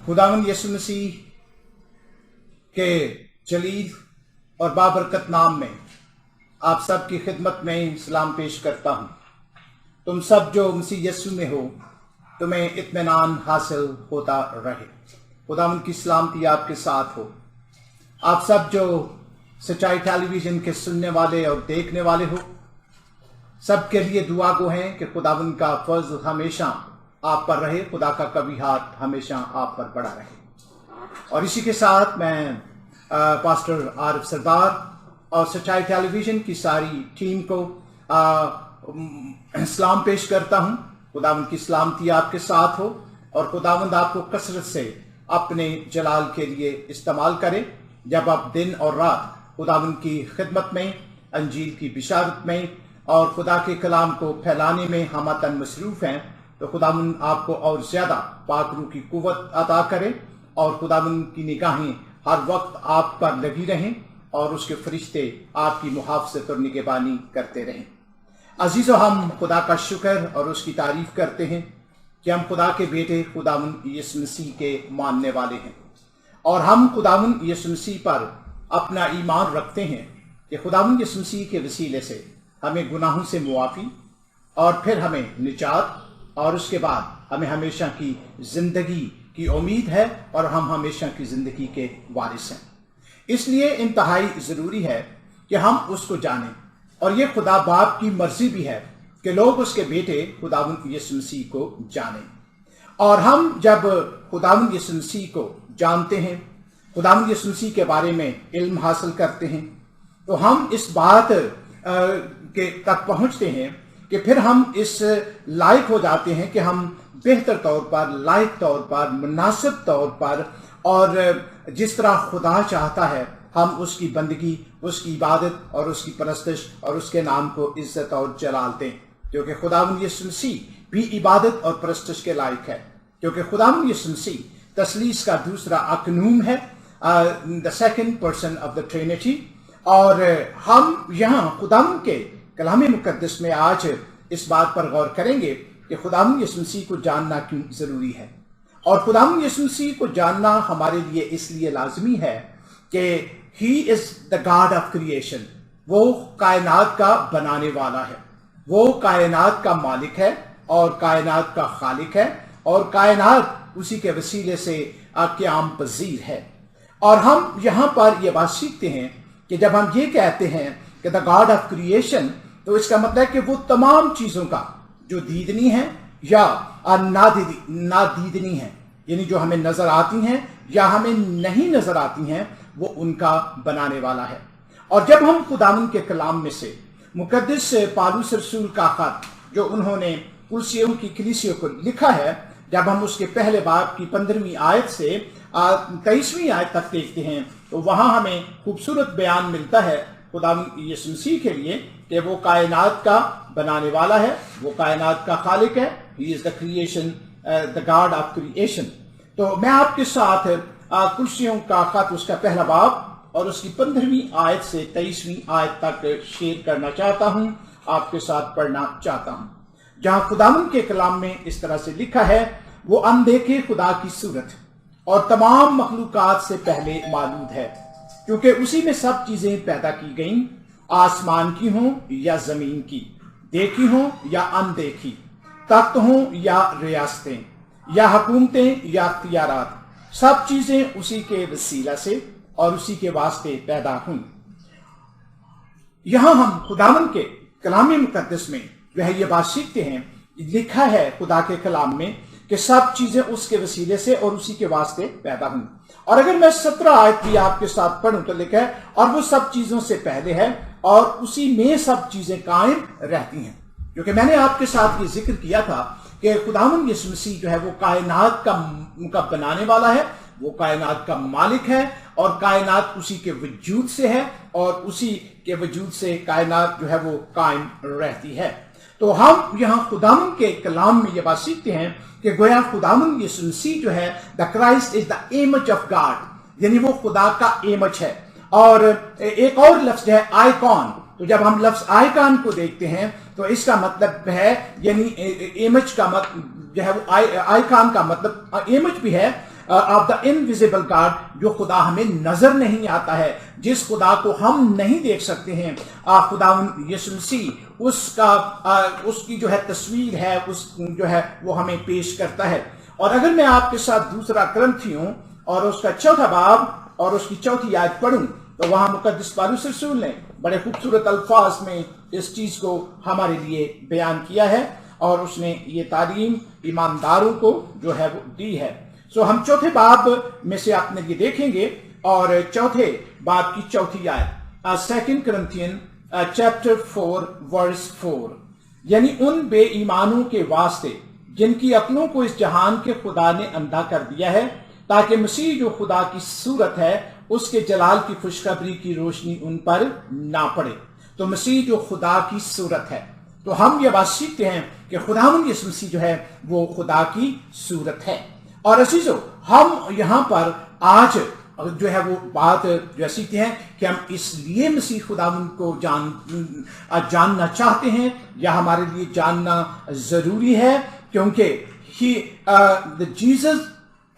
खुदावंद यीशु मसीह के जलील और बाबरकत नाम में आप सब की खिदमत में सलाम पेश करता हूँ। तुम सब जो मसीह यीशु में हो, तुम्हें इत्मीनान हासिल होता रहे। खुदावंद की सलामती आपके साथ हो। आप सब जो सच्चाई टेलीविजन के सुनने वाले और देखने वाले हो, सबके लिए दुआ गो हैं कि खुदावंद का फजल हमेशा आप पर रहे, खुदा का कभी हाथ हमेशा आप पर बड़ा रहे। और इसी के साथ मैं पास्टर आरिफ सरदार और सच्चाई टेलीविजन की सारी टीम को सलाम पेश करता हूँ। खुदावंद की सलामती आपके साथ हो और खुदावंद आपको कसरत से अपने जलाल के लिए इस्तेमाल करे। जब आप दिन और रात खुदावंद की खिदमत में, अंजील की बिशारत में और खुदा के कलाम को फैलाने में हमतन मसरूफ हैं, तो खुदावंद आपको और ज्यादा पाक रूह की कुव्वत अता करे और खुदावंद की निगाहें हर वक्त आप पर लगी रहें और उसके फरिश्ते आपकी मुहाफ़ज़त और निगहबानी करते रहें। अजीज़ों, हम खुदा का शुक्र और उसकी तारीफ करते हैं कि हम खुदा के बेटे खुदावंद यीशु मसीह के मानने वाले हैं और हम खुदावंद यीशु मसीह पर अपना ईमान रखते हैं कि खुदावंद यीशु मसीह के वसीले से हमें गुनाहों से मुआफ़ी और फिर हमें निजात और उसके बाद हमें हमेशा की जिंदगी की उम्मीद है और हम हमेशा की जिंदगी के वारिस हैं। इसलिए इंतहाई ज़रूरी है कि हम उसको जानें और ये खुदा बाप की मर्जी भी है कि लोग उसके बेटे खुदावंद यीशु मसीह को जानें। और हम जब खुदावंद यीशु मसीह को जानते हैं, खुदावंद यीशु मसीह के बारे में इल्म हासिल करते हैं, तो हम इस बात के तक पहुंचते हैं कि फिर हम इस लायक हो जाते हैं कि हम बेहतर तौर पर, लायक तौर पर, मुनासिब तौर पर और जिस तरह खुदा चाहता है हम उसकी बंदगी, उसकी इबादत और उसकी परस्तिश और उसके नाम को इज्जत और जलाल दें, क्योंकि खुदावंद यीशु मसीह भी इबादत और परस्तिश के लायक है। क्योंकि खुदावंद यीशु मसीह तसलीस का दूसरा अकनूम है, the second person of the Trinity. और हम यहाँ खुदावंद के कलाम मुकद्दस में आज इस बात पर गौर करेंगे कि खुदावंद यीशु मसीह को जानना क्यों जरूरी है। और खुदावंद यीशु मसीह को जानना हमारे लिए इसलिए लाजमी है कि he is the God of creation. वो कायनात का बनाने वाला है, वो कायनात का मालिक है और कायनात का खालिक है और कायनात उसी के वसीले से क़याम पजीर है। और हम यहाँ पर यह बात सीखते हैं कि जब हम ये कहते हैं कि द गॉड ऑफ क्रिएशन, तो इसका मतलब है कि वो तमाम चीज़ों का जो दीदनी है या नादीदनी है, यानी जो हमें नजर आती हैं या हमें नहीं नजर आती हैं, वो उनका बनाने वाला है। और जब हम खुदावंद के कलाम में से मुकद्दस पौलुस रसूल का खत जो उन्होंने कुलसियों की कलीसियों को लिखा है, जब हम उसके पहले बाब की 15वीं आयत से 23वीं आयत तक देखते हैं, तो वहां हमें खूबसूरत बयान मिलता है खुदावंद यीशु मसीह के लिए कि वो कायनात का बनाने वाला है, वो कायनात का खालिक है। He is the creation, the God of creation. तो मैं आपके साथ कुलसियों का खत उसका पहला बाब और उसकी 15वीं आयत से 23वीं आयत तक शेयर करना चाहता हूं, आपके साथ पढ़ना चाहता हूं, जहां खुदावंद के कलाम में इस तरह से लिखा है, वो अनदेखे खुदा की सूरत और तमाम मखलूकात से पहले मौजूद है, क्योंकि उसी में सब चीजें पैदा की गईं, आसमान की हों या जमीन की, देखी हों या अनदेखी, तख्त हों या रियासतें या हुकूमतें या अख्तियारात, सब चीजें उसी के वसीला से और उसी के वास्ते पैदा हुई। यहां हम खुदावंद के कलाम मुकद्दस में वह ये बात सीखते हैं, लिखा है खुदा के कलाम में कि सब चीजें उसके वसीले से और उसी के वास्ते पैदा हुई। और अगर मैं 17 आयत भी आपके साथ पढ़ूं तो लिखा है, और वो सब चीजों से पहले है और उसी में सब चीजें कायम रहती हैं। क्योंकि मैंने आपके साथ ये जिक्र किया था कि खुदावंद यीशु मसीह जो है वो कायनात का बनाने वाला है, वो कायनात का मालिक है और कायनात उसी के वजूद से है और उसी के वजूद से कायनात जो है वो कायम रहती है। तो हम यहाँ खुदावंद के कलाम में ये बात सीखते हैं कि गोया खुदावंद यीशु मसीह जो है, the Christ is the image of God, यानी वो खुदा का इमेज है। और एक और लफ्ज है आइकॉन। तो जब हम लफ्ज आइकॉन को देखते हैं तो इसका मतलब है, यानी इमेज का मतलब जो है वो आइकॉन का मतलब इमेज भी है, ऑफ द इनविजिबल गॉड, जो खुदा हमें नजर नहीं आता है, जिस खुदा को हम नहीं देख सकते हैं, खुदावंद यीशु मसीह उसकी जो है तस्वीर है, उस जो है वो हमें पेश करता है। और अगर मैं आपके साथ दूसरा कुरिन्थियों और उसका 4 बाब और उसकी 4 आयत पढ़ूं, तो वहां मुकद्दस पौलुस रसूल ने बड़े खूबसूरत अल्फाज में इस चीज को हमारे लिए बयान किया है और उसने ये तालीम ईमानदारों को जो है वो दी है। सो हम 4 बाब में से अपने लिए देखेंगे और 4 बाब की 4 आयत, 2 कुरिन्थियन चैप्टर 4 वर्स 4, यानी उन बेईमानों के वास्ते जिनकी अक्लों को इस जहान के खुदा ने अंधा कर दिया है, ताकि मसीह जो खुदा की सूरत है उसके जलाल की खुशखबरी की रोशनी उन पर ना पड़े। तो मसीह जो खुदा की सूरत है, तो हम ये बात सीखते हैं कि खुदावंद यीशु मसीह जो है वो खुदा की सूरत है। और अजीजों, हम यहाँ पर आज जो है वो बात जो सीखते हैं कि हम इसलिए मसीह खुदावंद को जानना चाहते हैं या हमारे लिए जानना जरूरी है, क्योंकि Jesus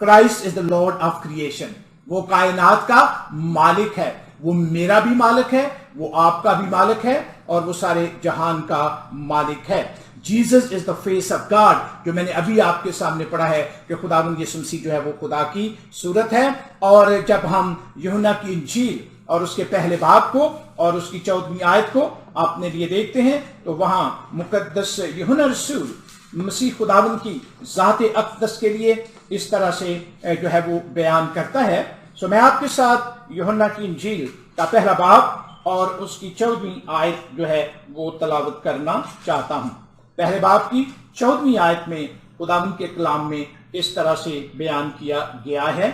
Christ is the Lord of creation. वो कायनात का मालिक है, वो मेरा भी मालिक है, वो आपका भी मालिक है और वो सारे जहान का मालिक है। Jesus is the face of God, जो मैंने अभी आपके सामने पढ़ा है कि खुदावंद यीशु मसीह जो है वो खुदा की सूरत है। और जब हम यूहन्ना की इंजील और उसके पहले बाब को और उसकी 14वीं आयत को अपने लिए देखते हैं, तो वहां मुकद्दस यूहन्ना रसूल मसीह खुदावंद की ज़ाते अक़दस के लिए इस तरह से जो है वो बयान करता है। सो मैं आपके साथ यूहन्ना की इंजील का पहला बाब और उसकी 14वीं आयत जो है वो तलावत करना चाहता हूं। पहले बाब की 14वीं आयत में खुदावंद के कलाम में इस तरह से बयान किया गया है,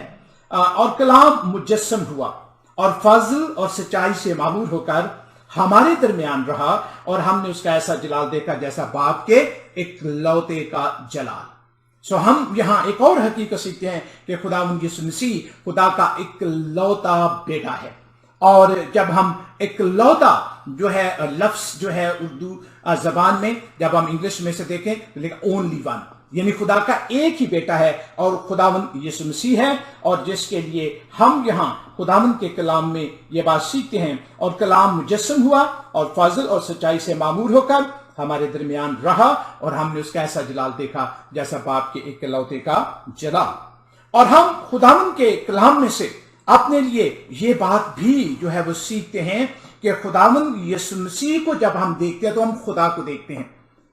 और कलाम मुजस्सम हुआ और फजल और सच्चाई से मामूर होकर हमारे दरमियान रहा, और हमने उसका ऐसा जलाल देखा जैसा बाप के इकलौते का जलाल। सो हम यहाँ एक और हकीकत सीखते हैं कि खुदावंद यीशु मसीह खुदा का इकलौता बेटा है। और जब हम इकलौता जो है लफ्ज जो है उर्दू जबान में, जब हम इंग्लिश में से देखें तो लिखा ओनली वन, यानी खुदा का एक ही बेटा है और खुदावंद यीशु मसीह है, और जिसके लिए हम यहाँ खुदावंद के कलाम में ये बात सीखते हैं। और कलाम मुजस्सम हुआ और फजल और सच्चाई से मामूर होकर हमारे दरमियान रहा, और हमने उसका ऐसा जलाल देखा जैसा बाप के इकलौते का जलाल। और हम खुदावंद के कलाम में से अपने लिए ये बात भी जो है वो सीखते हैं कि खुदावंद यीशु मसीह को जब हम देखते हैं तो हम खुदा को देखते हैं,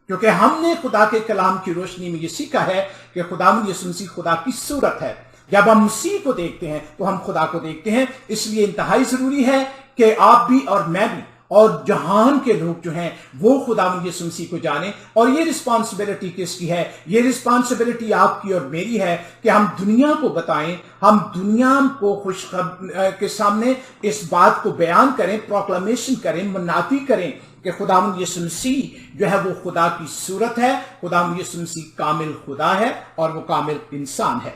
क्योंकि हमने खुदा के कलाम की रोशनी में ये सीखा है कि खुदावंद यीशु मसीह खुदा की सूरत है। जब हम मसीह को देखते हैं तो हम खुदा को देखते हैं। इसलिए इंतहाई जरूरी है कि आप भी और मैं भी और जहान के लोग जो हैं वो खुदावंद यीशु मसीह को जाने। और ये रिस्पॉन्सिबिलिटी किसकी है? ये रिस्पॉन्सिबिलिटी आपकी और मेरी है कि हम दुनिया को बताएं, हम दुनिया को खुशखबरी के सामने इस बात को बयान करें, प्रोक्लेमेशन करें, मनाती करें कि खुदावंद यीशु मसीह जो है वो खुदा की सूरत है, खुदावंद यीशु मसीह कामिल खुदा है और वो कामिल इंसान है।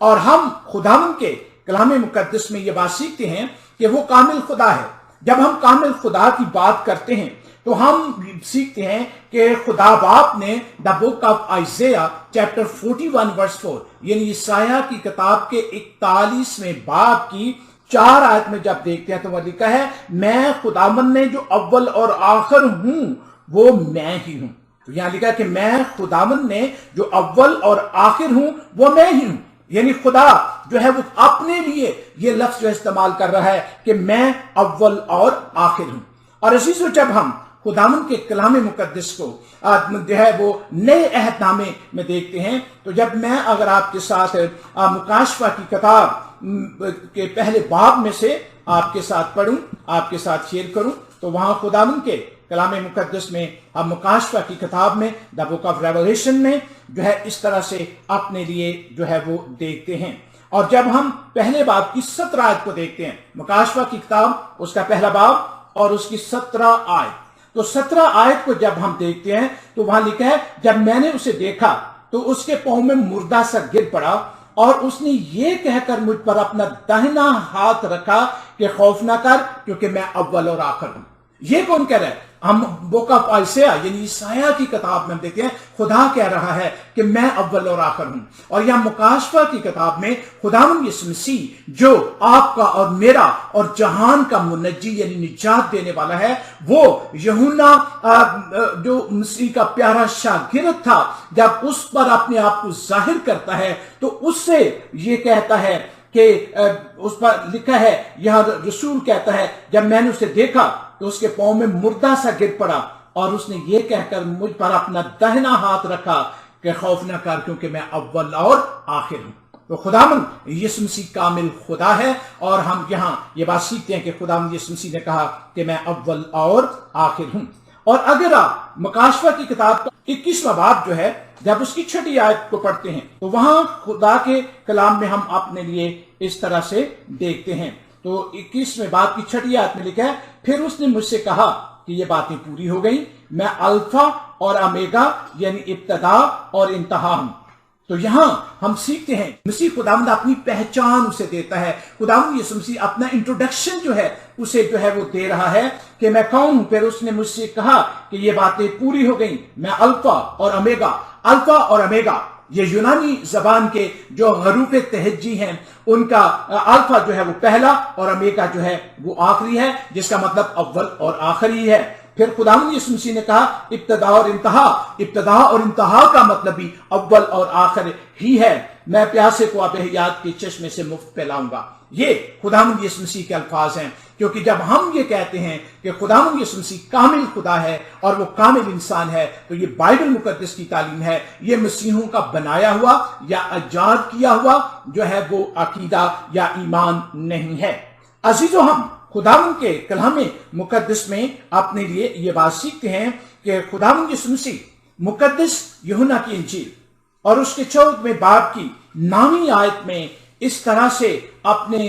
और हम खुदावंद के कलाम मुकद्दस में ये बात सीखते हैं कि वो कामिल खुदा है। जब हम कामिल खुदा की बात करते हैं तो हम सीखते हैं कि खुदा बाप ने the book of Isaiah chapter 41 verse 4, यानी ईसाया की किताब के 41वें बाब की 4 आयत में जब देखते हैं तो वह लिखा है, मैं खुदावंद ने जो अव्वल और आखिर हूं वो मैं ही हूं। तो यहां लिखा है कि मैं खुदावंद ने जो अव्वल और आखिर हूं वो मैं ही हूं, यानी खुदा जो है वो अपने लिए ये लफ्ज जो इस्तेमाल कर रहा है कि मैं अव्वल और आखिर हूं। और इसी से जब हम खुदावंद के कलाम मुकद्दस को जो है वो नए अहदनामे में देखते हैं, तो जब मैं अगर आपके साथ मुकाशफा की किताब के पहले बाब में से आपके साथ पढ़ूं, आपके साथ शेयर करूं, तो वहां खुदावंद के कलाम मुकद्दस में हम मुकाशफा की किताब में द बुक ऑफ रेवलेशन में जो है इस तरह से अपने लिए जो है वो देखते हैं। और जब हम पहले बाब की 17 आयत को देखते हैं, मुकाशफा की किताब उसका पहला बाब और उसकी 17 आयत, तो 17 आयत को जब हम देखते हैं तो वहां लिखा है, जब मैंने उसे देखा तो उसके पांव में मुर्दा सा गिर पड़ा और उसने ये कहकर मुझ पर अपना दाहिना हाथ रखा कि खौफ ना कर, क्योंकि मैं अव्वल और आखिर हूं। ये कौन कह रहा है? ہم बुक ऑफ आइसाया यानी ईसाया की किताब में हम देखते हैं खुदा कह रहा है कि मैं अव्वल और आखिर हूं, और यहां मुकाशफा की किताब में खुदावंद यीशु मसीह जो आपका और मेरा और जहान का मुनज्जी यानी निजात देने वाला है, वो यूहन्ना जो मसीह का प्यारा शागिर्द था, जब उस पर अपने आप को जाहिर करता है तो उससे ये कहता है कि उस पर लिखा है, यह रसूल कहता है, जब मैंने उसे देखा तो उसके पांव में मुर्दा सा गिर पड़ा और उसने ये कहकर मुझ पर अपना दाहिना हाथ रखा कि खौफ न कर, क्योंकि मैं अव्वल और आखिर हूं। तो खुदावंद यीशु मसीह कामिल खुदा है, और हम यहां ये बात सीखते हैं कि खुदावंद यीशु मसीह ने कहा कि मैं अव्वल और आखिर हूं। और अगर आप मुकाशफा की किताब का 21वां बाब जो है, जब उसकी 6ठी आयत को पढ़ते हैं तो वहां खुदा के कलाम में हम अपने लिए इस तरह से देखते हैं। तो 21वें बाब की 6ठी आयत में लिखा है, फिर उसने मुझसे कहा कि ये बातें पूरी हो गई, मैं अल्फा और अमेगा यानी इब्तदा और इंतहा हूं। तो यहां हम सीखते हैं मसीह खुदावंद अपनी पहचान उसे देता है। खुदावंद यीशु मसीह अपना इंट्रोडक्शन जो है उसे जो है वो दे रहा है कि मैं कौन हूं। फिर उसने मुझसे कहा कि ये बातें पूरी हो गई, मैं अल्फा और अमेगा। अल्फा और अमेगा ये यूनानी जबान के जो हरूफ तहज्जी हैं, उनका अल्फा जो है वो पहला और अमेगा जो है वो आखिरी है, जिसका मतलब अव्वल और आखिरी है। फिर खुदावंद यीशु मसीह ने कहा इब्तदा और इंतहा। इब्तदा और इंतहा का मतलब भी अव्वल और आखिर ही है। मैं प्यासे को आब हयात के चश्मे से मुफ्त पिलाऊंगा। ये खुदावंद यीशु मसीह के अल्फाज हैं, क्योंकि जब हम ये कहते हैं कि खुदावंद यीशु मसीह कामिल खुदा है और वो कामिल इंसान है, तो ये बाइबल मुकद्दस की तालीम है। ये मसीहों का बनाया हुआ या इजाद किया हुआ जो है वो अकीदा या ईमान नहीं है। अजीजों, हम खुदावंद के कलाम मुकद्दस में अपने लिए ये बात सीखते हैं कि खुदावंद यीशु मसीह मुकद्दस यूहन्ना की इंजील और उसके 14वें बाब की 9वीं आयत में इस तरह से अपने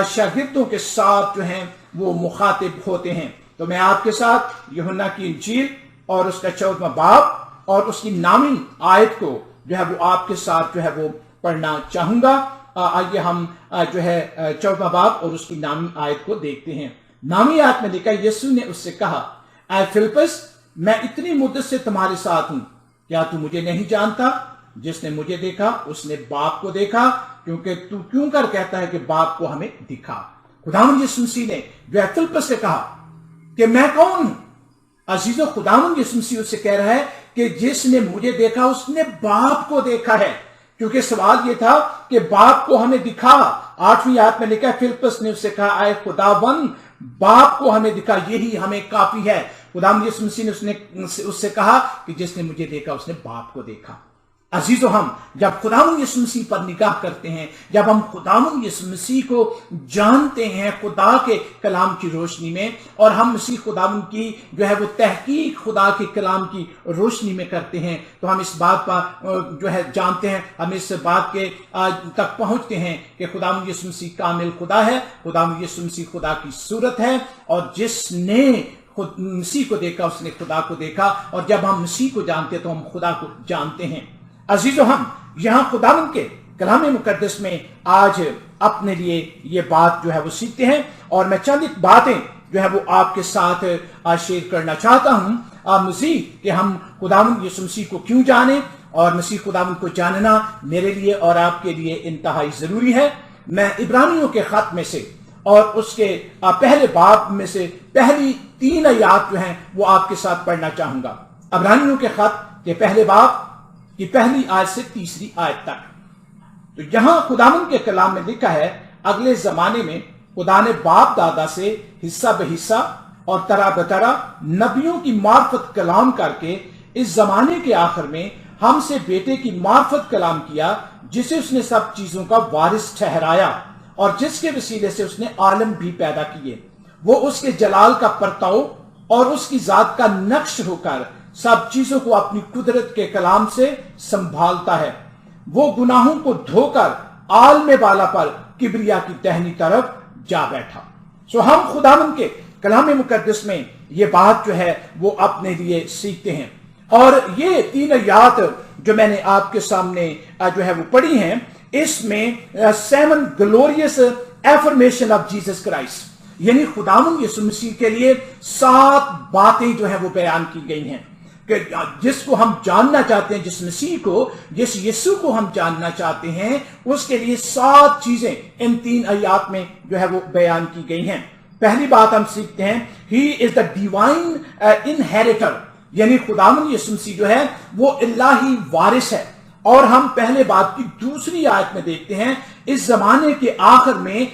शागिर्दों के साथ जो हैं वो मुखातिब होते हैं। तो मैं आपके साथ यूहन्ना की इंजील और उसका 14वां बाब और उसकी 9वीं आयत को जो है वो आपके साथ जो है वो पढ़ना चाहूंगा। आइए हम जो है 14वां बाब और उसकी 9वीं आयत को देखते हैं। 9वीं आयत में लिखा, यीशु ने उससे कहा, ऐ फिलिप्पस, मैं इतनी मुद्दत से तुम्हारे साथ हूं, क्या तू मुझे नहीं जानता? जिसने मुझे देखा उसने बाप को देखा, क्योंकि तू क्यों कर कहता है कि बाप को हमें दिखा। खुदावंद यीशु मसीह ने जो है फिलिप्पस से कहा कि मैं कौन हूं। अजीजों, खुदावंद यीशु मसीह उससे कह रहा है कि जिसने मुझे देखा उसने बाप को देखा है, क्योंकि सवाल यह था कि बाप को हमें दिखा। 8वीं आयत में लिखा है, फिलिप्पस ने उससे कहा, आए खुदावंद, बाप को हमें दिखा, यही हमें काफी है। खुदावंद यीशु मसीह ने उससे कहा कि जिसने मुझे देखा उसने बाप को देखा। अजीजों, हम जब खुदावंद यीशु मसीह पर निगाह करते हैं, जब हम खुदावंद यीशु मसीह को जानते हैं खुदा के कलाम की रोशनी में, और हम मसीह खुदावंद की जो है वो तहकीक खुदा के कलाम की रोशनी में करते हैं, तो हम इस बात पर जो है जानते हैं, हम इस बात के तक पहुंचते हैं कि खुदावंद यीशु मसीह कामिल खुदा है। खुदावंद यीशु मसीह खुदा की सूरत है, और जिसने मसीह को देखा उसने खुदा को देखा, और जब हम मसीह को जानते हैं तो हम खुदा को जानते हैं। अजीजों, हम यहां खुदावंद के कलाम मुकद्दस में आज अपने लिए ये बात जो है वो सीखते हैं, और मैं चंद एक बातें जो है वो आपके साथ शेयर करना चाहता हूं मसीह कि हम खुदावंद यीशु मसीह को क्यों जाने, और मसीह खुदावंद को जानना मेरे लिए और आपके लिए इंतहाई जरूरी है। मैं इब्रानियों के खत में से और उसके पहले बाब में से पहली 3 आयत जो हैं वो आपके साथ पढ़ना चाहूंगा। इब्रानियों के खत के पहले बाब की पहली आयत से 3री आयत तक। तो यहां खुदावंद के कलाम में लिखा है, अगले जमाने में खुदा ने बाप दादा से हिस्सा बहिस्सा और तरह बतरा नबियों की मार्फत कलाम करके इस जमाने के आखिर में हमसे बेटे की मार्फत कलाम किया, जिसे उसने सब चीजों का वारिस ठहराया और जिसके वसीले से उसने आलम भी पैदा किए। वो उसके जलाल का परताव और उसकी जात का नक्श होकर सब चीजों को अपनी कुदरत के कलाम से संभालता है। वो गुनाहों को धोकर आलम बाला पर किबरिया की टहनी तरफ जा बैठा। सो हम खुदावंद के कलाम मुकद्दस में ये बात जो है वो अपने लिए सीखते हैं, और ये 3 आयत जो मैंने आपके सामने जो है वो पढ़ी हैं, इसमें 7 glorious affirmation of Jesus Christ, यानी खुदावंद यीशु मसीह के लिए 7 बातें जो है वो बयान की गई हैं कि जिसको हम जानना चाहते हैं, जिस मसीह को, जिस यीशु को हम जानना चाहते हैं, उसके लिए 7 चीजें इन 3 आयत में जो है वो बयान की गई हैं। पहली बात हम सीखते हैं, ही इज द डिवाइन इनहेरिटर, यानी खुदावंद यीशु मसीह जो है वो इलाही वारिस है। और हम पहले बात की दूसरी आयत में देखते हैं, इस जमाने के आखिर में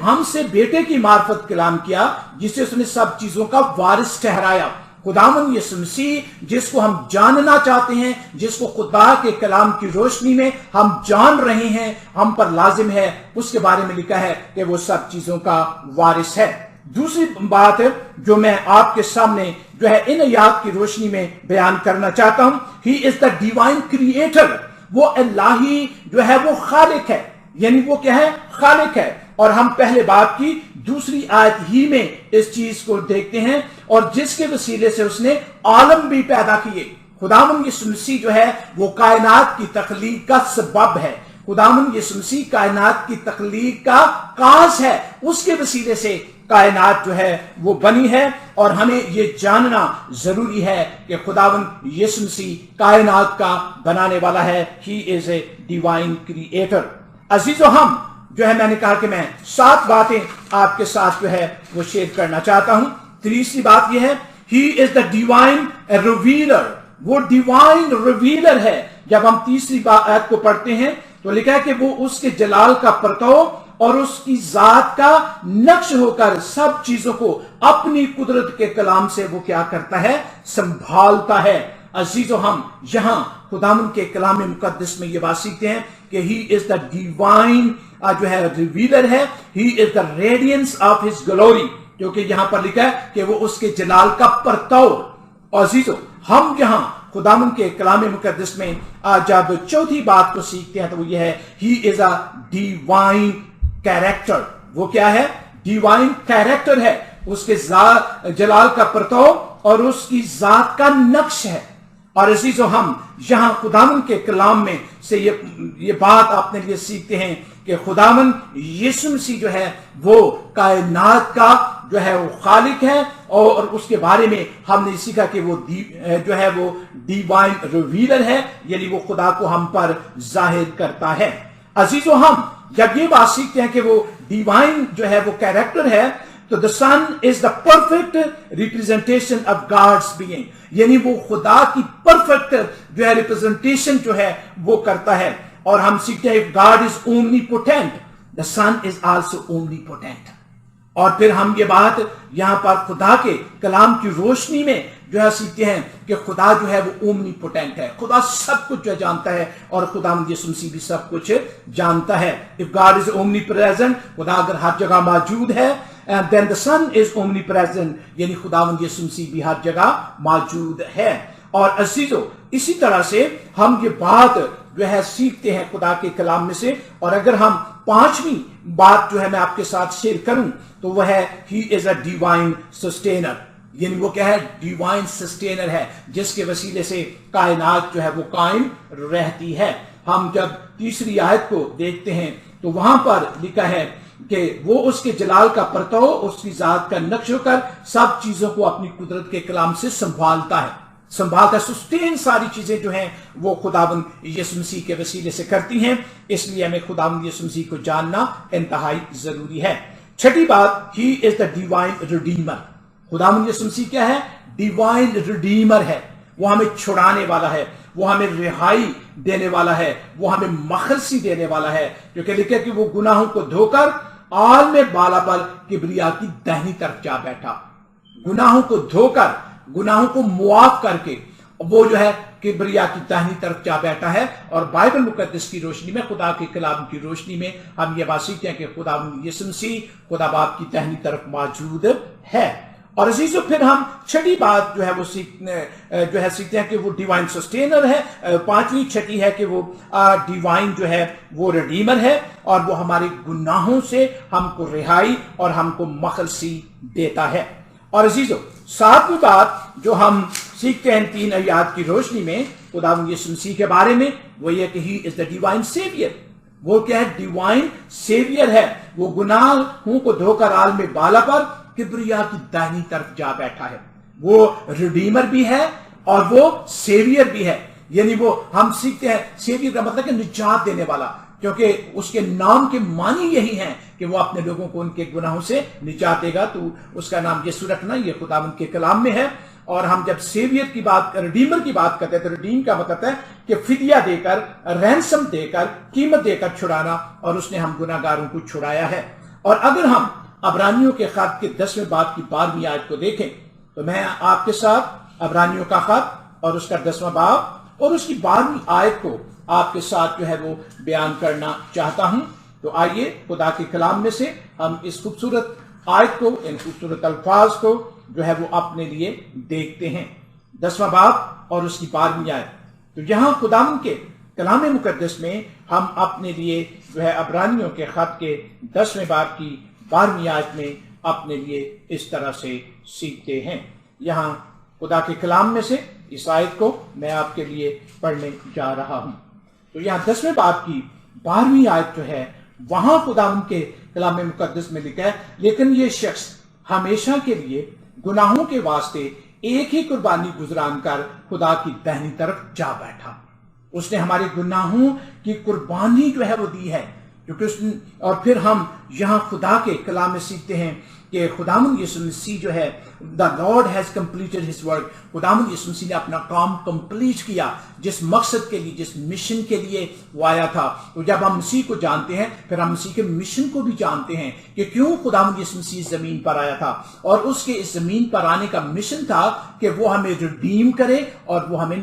हमसे बेटे की मार्फत कलाम किया जिसे उसने सब चीजों का वारिस ठहराया। खुदावंद यीशु मसीह जिसको हम जानना चाहते हैं, जिसको खुदा के कलाम की रोशनी में हम जान रहे हैं, हम पर लाजिम है, उसके बारे में लिखा है कि वो सब चीजों का वारिस है। दूसरी बात जो मैं आपके सामने जो है इन आयत की रोशनी में बयान करना चाहता हूं, ही इज द डिवाइन क्रिएटर, वो इलाही जो है वो खालिक है, यानी वो क्या है, खालिक है। और हम पहले बात की दूसरी आयत ही में इस चीज को देखते हैं, और जिसके वसीले से उसने आलम भी पैदा किए। खुदावंद यीशु मसीह जो है वो कायनात की तख्लीक का सबब है, खुदावंद यीशु मसीह कायनात की तख्लीक का काज है, उसके वसीले से कायनात जो है वो बनी है। और हमें ये जानना जरूरी है कि खुदावंद यीशु मसीह कायनात का बनाने वाला है, he is a divine creator. अजीजों, हम जो है मैंने कहा कि मैं 7 बातें आपके साथ जो है वो शेयर करना चाहता हूं। तीसरी बात यह है, he is the divine revealer, वो डिवाइन रिवीलर है। जब हम तीसरी आयत को पढ़ते हैं तो लिखा है कि वो उसके जलाल का परताव और उसकी जात का नक्श होकर सब चीजों को अपनी कुदरत के कलाम से वो क्या करता है, संभालता है। अजीजों, हम यहां खुदावंद के कलाम मुकद्दस में ये बात सीखते हैं कि ही इज द डिवाइन जो है रिवीलर है, he is the radiance of his glory, क्योंकि यहां पर लिखा है कि वो उसके जलाल का परताव। अजीजों, हम यहां खुदावंद के कलाम मुकद्दस में जब चौथी बात को सीखते हैं तो वो ये है, he is a divine character. वो क्या है, डिवाइन कैरेक्टर है, उसके जलाल का परताव और उसकी जात का नक्श है। और इसी जो हम यहां खुदावंद के कलाम में से ये बात अपने लिए सीखते हैं कि खुदावंद यीशु मसीह जो है वो कायनात का जो है वो खालिक है, और उसके बारे में हमने सीखा कि वो जो है वो डिवाइन रिवीलर है, यानी वो खुदा को हम पर जाहिर करता है। अजीजों, हम जब ये बात सीखते हैं कि वो डिवाइन जो है वो कैरेक्टर है, तो the son is the perfect representation of God's being, यानी वो खुदा की परफेक्ट जो है रिप्रेजेंटेशन जो है वो करता है। और हम सीखते हैं God is omnipotent, the son is also omnipotent. और फिर हम ये बात यहां पर खुदा के कलाम की रोशनी में जो है सीखते हैं कि खुदा जो है वो ओमनीपोटेंट है, खुदा सब कुछ जो जानता है, और खुदा यीशु मसीह भी सब कुछ जानता है। इफ गॉड इज ओमनीप्रेजेंट, खुदा अगर हर जगह मौजूद है, and then the son is omnipresent, यानी खुदावंद यीशु मसीह भी हर जगह मौजूद है। और अजीजों, इसी तरह से हम ये बात जो है सीखते हैं खुदा के कलाम में से। और अगर हम 5वीं बात जो है मैं आपके साथ शेयर करूं तो वह है, he is a divine sustainer, यानी वो क्या है, डिवाइन सस्टेनर है, जिसके वसीले से कायनात जो है वो कायम रहती है। हम जब तीसरी आयत को देखते हैं तो वहां पर लिखा है कि वो उसके जलाल का परताव, उसकी जात का नक्श होकर सब चीजों को अपनी कुदरत के कलाम से संभालता, सस्टेन सारी चीजें जो हैं वो खुदावंद यीशु मसीह के वसीले से करती हैं। इसलिए हमें खुदावंद यीशु मसीह को जानना इंतहाई जरूरी है। छठी बात, ही इज द डिवाइन रिडीमर। खुदावंद यीशु मसीह क्या है, डिवाइन रिडीमर है, वो हमें छुड़ाने वाला है, वो हमें रिहाई देने वाला है, वो हमें मखलसी देने वाला है, क्योंकि लिखे कि वो गुनाहों को धोकर आल में बाला पर किबरिया की दाहिनी तरफ जा बैठा। गुनाहों को धोकर, गुनाहों को मुआफ करके वो जो है किबरिया की दाहिनी तरफ जा बैठा है। और बाइबल मुकद्दस की रोशनी में, खुदा के कलाम की रोशनी में हम ये बात सीखते हैं कि खुदा यीशु मसीह खुदा बाप की दाहिनी तरफ मौजूद है। और अजीजों, फिर हम छठी बात जो है वो सीखते हैं कि वो डिवाइन सस्टेनर है। 5वीं छठी है कि वो डिवाइन जो है वो रिडीमर है, और वो हमारे गुनाहों से हमको रिहाई और हमको मखलसी देता है। और अजीजों, 7वीं बात जो हम सीखते हैं 3 आयत की रोशनी में खुदावंद यीशु मसीह के बारे में, वो ये कि he is the divine saviour, وہ کیا ہے؟ ڈیوائن سیویئر ہے. وہ گناہوں کو دھو کر عالم بالا پر کبریا کی داہنی طرف جا بیٹھا ہے. وہ ریڈیمر بھی ہے اور وہ سیویئر بھی ہے. یعنی وہ ہم سیکھتے ہیں سیویئر کا مطلب کہ نجات دینے والا، کیونکہ اس کے نام کے معنی یہی ہیں کہ وہ اپنے لوگوں کو ان کے گناہوں سے نجات دے گا. تو اس کا نام یسوع رکھنا یہ خداوند کے کلام میں ہے. اور ہم جب سیویئر کی بات، ریڈیمر کی بات کرتے ہیں تو ریڈیم کا مطلب ہے کہ فدیہ دے کر، رینسم دے کر، قیمت دے کر چھڑانا، اور اس نے ہم گناہ گاروں کو چھڑایا ہے. اور اگر ہم عبرانیوں کے خط کے 10ویں باب کی 12ویں آیت کو دیکھیں تو میں آپ کے ساتھ عبرانیوں کا خط اور اس کا 10واں باب اور اس کی 12ویں آیت کو آپ کے ساتھ جو ہے وہ بیان کرنا چاہتا ہوں. تو آئیے خدا کے کلام میں سے ہم اس خوبصورت آیت کو، ان خوبصورت الفاظ کو جو ہے وہ اپنے لیے دیکھتے ہیں. 10واں باب اور اس کی 12ویں آیت. تو یہاں خداوند کے کلام مقدس میں ہم اپنے لیے جو ہے عبرانیوں کے خط کے 10ویں باب کی 12ویں آیت میں اپنے لیے اس طرح سے سیکھتے ہیں. یہاں خدا کے کلام میں سے اس آیت کو میں آپ کے لیے پڑھنے جا رہا ہوں. تو یہاں 10ویں باب کی 12ویں آیت جو ہے وہاں خداوند کے کلام مقدس میں لکھا ہے، لیکن یہ شخص ہمیشہ کے لیے گناہوں کے واسطے ایک ہی قربانی گزران کر خدا کی داہنی طرف جا بیٹھا. اس نے ہمارے گناہوں کی قربانی جو ہے وہ دی ہے. اور پھر ہم یہاں خدا کے کلام میں سیکھتے ہیں کہ خداوند یسوع مسیح جو ہے the Lord has completed his work. خداوند یسوع مسیح نے اپنا کام کمپلیٹ کیا جس مقصد کے لیے، جس مشن کے لیے وہ آیا تھا. تو جب ہم مسیح کو جانتے ہیں پھر ہم مسیح کے مشن کو بھی جانتے ہیں کہ کیوں خداوند یسوع مسیح زمین پر آیا تھا. اور اس کے اس زمین پر آنے کا مشن تھا کہ وہ ہمیں ریڈیم کرے اور وہ ہمیں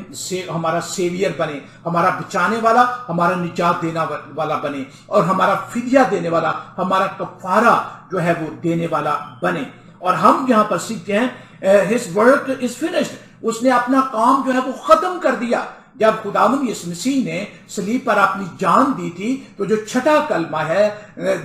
ہمارا سیویئر بنے، ہمارا بچانے والا، ہمارا نجات دینے والا بنے، اور ہمارا فدیہ دینے والا، ہمارا کفارہ جو ہے وہ دینے والا بنے. اور ہم یہاں پر سیکھتے ہیں his work is finished. اس نے اپنا کام جو ہے وہ ختم کر دیا. جب خداوند یسوع مسیح نے صلیب پر اپنی جان دی تھی تو جو چھٹا کلمہ ہے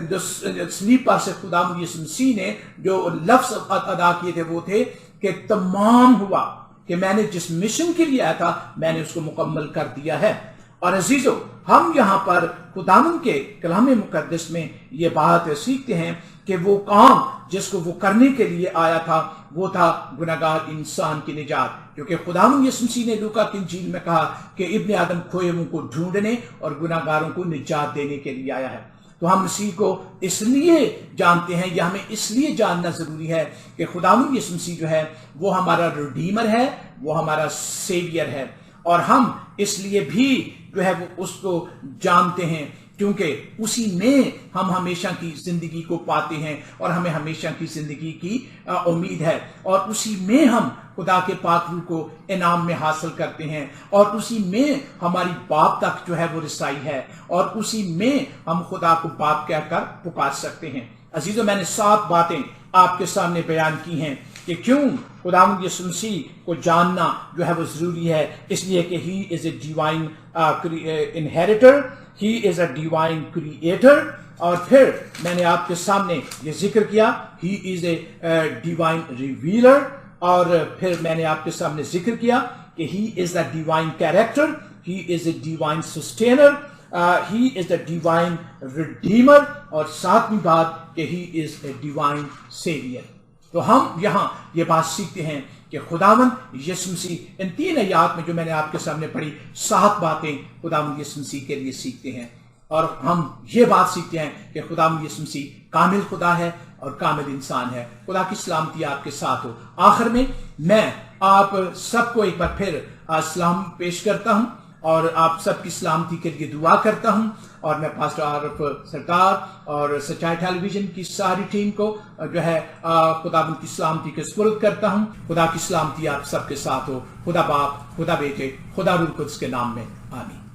جو صلیب پر سے خداوند یسوع مسیح نے جو لفظ ادا کیے تھے وہ تھے کہ تمام ہوا، کہ میں نے جس مشن کے لیے آیا تھا میں نے اس کو مکمل کر دیا ہے. اور عزیزو، ہم یہاں پر خداوند کے کلام مقدس میں یہ بات سیکھتے ہیں کہ وہ کام جس کو وہ کرنے کے لیے آیا تھا وہ تھا گناہگار انسان کی نجات. کیونکہ خداوند یسوع مسیح نے لوکا کی انجیل میں کہا کہ ابن آدم کھوئے ہوئوں کو ڈھونڈنے اور گناہگاروں کو نجات دینے کے لیے آیا ہے. تو ہم مسیح کو اس لیے جانتے ہیں، یا ہمیں اس لیے جاننا ضروری ہے کہ خداوند یسوع مسیح جو ہے وہ ہمارا ریڈیمر ہے، وہ ہمارا سیویئر ہے. اور ہم اس لیے بھی جو ہے وہ اس کو جانتے ہیں کیونکہ اسی میں ہم ہمیشہ کی زندگی کو پاتے ہیں اور ہمیں ہمیشہ کی زندگی کی امید ہے. اور اسی میں ہم خدا کے پاک روح کو انعام میں حاصل کرتے ہیں، اور اسی میں ہماری باپ تک جو ہے وہ رسائی ہے، اور اسی میں ہم خدا کو باپ کہہ کر پکار سکتے ہیں. عزیزو، میں نے 7 باتیں آپ کے سامنے بیان کی ہیں کہ کیوں خداوند یسوع مسیح کو جاننا جو ہے وہ ضروری ہے. اس لیے کہ he is a divine inheritor, he is a divine creator. اور پھر میں نے آپ کے سامنے یہ ذکر کیا ہی از اے ڈیوائن ریویلر. اور پھر میں نے آپ کے سامنے ذکر کیا کہ he is a divine character, he is a divine sustainer, he is a divine redeemer. اور 7ویں بات کہ he is a divine severe. تو ہم یہاں یہ بات سیکھتے ہیں کہ خداوند یسوع مسیح ان 3 آیات میں جو میں نے آپ کے سامنے پڑھی 7 باتیں خداوند یسوع مسیح کے لیے سیکھتے ہیں. اور ہم یہ بات سیکھتے ہیں کہ خداوند یسوع مسیح کامل خدا ہے اور کامل انسان ہے. خدا کی سلامتی آپ کے ساتھ ہو. آخر میں آپ سب کو ایک بار پھر سلام پیش کرتا ہوں اور آپ سب کی سلامتی کے لیے دعا کرتا ہوں. اور میں پاسٹر عارف سرکار اور سچائی ٹیلی ویژن کی ساری ٹیم کو جو ہے خداوند کی سلامتی کے سپرد کرتا ہوں. خدا کی سلامتی آپ سب کے ساتھ ہو. خدا باپ، خدا بیٹے، خدا روح القدس کے نام میں آمین.